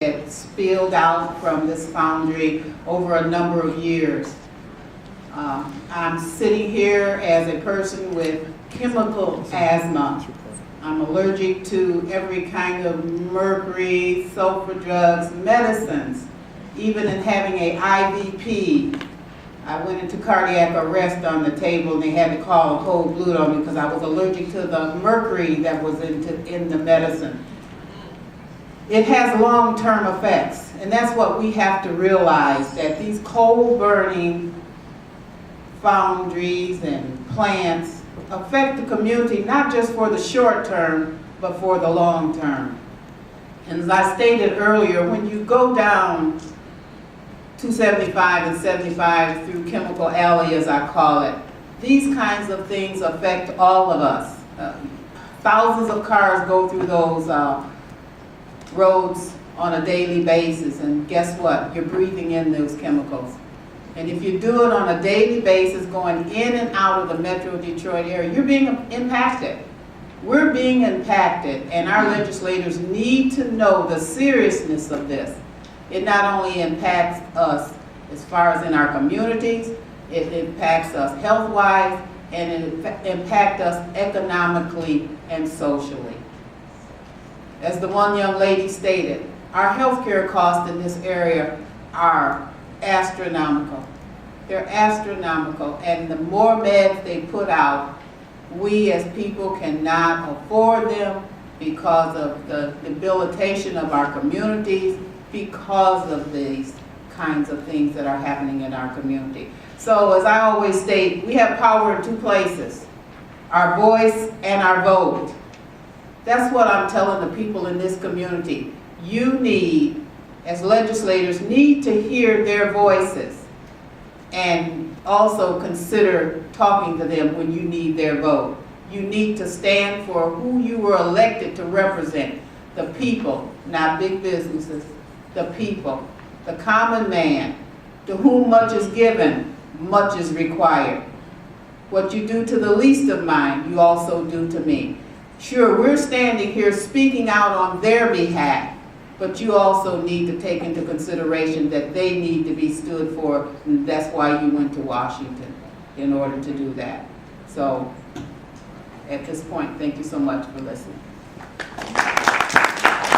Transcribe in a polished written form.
that spilled out from this foundry over a number of years. I'm sitting here as a person with chemical asthma. I'm allergic to every kind of mercury, sulfur drugs, medicines. Even in having a IVP, I went into cardiac arrest on the table and they had to call cold blood on me because I was allergic to the mercury that was in the medicine. It has long-term effects, and that's what we have to realize, that these coal-burning foundries and plants affect the community not just for the short term, but for the long term. And as I stated earlier, when you go down 275 and 75 through Chemical Alley, as I call it, these kinds of things affect all of us. Thousands of cars go through those roads on a daily basis, and guess what? You're breathing in those chemicals. And if you do it on a daily basis, going in and out of the Metro Detroit area, you're being impacted. We're being impacted, and our legislators need to know the seriousness of this. It not only impacts us as far as in our communities, it impacts us health-wise, and it impacts us economically and socially. As the one young lady stated, our healthcare costs in this area are astronomical. They're astronomical, and the more meds they put out, we as people cannot afford them because of the debilitation of our communities, because of these kinds of things that are happening in our community. So as I always state, we have power in two places, our voice and our vote. That's what I'm telling the people in this community. You need, as legislators, need to hear their voices and also consider talking to them when you need their vote. You need to stand for who you were elected to represent, the people, not big businesses, the people, the common man, to whom much is given, much is required. What you do to the least of mine, you also do to me. Sure, we're standing here speaking out on their behalf, but you also need to take into consideration that they need to be stood for, and that's why you went to Washington, in order to do that. So, at this point, thank you so much for listening.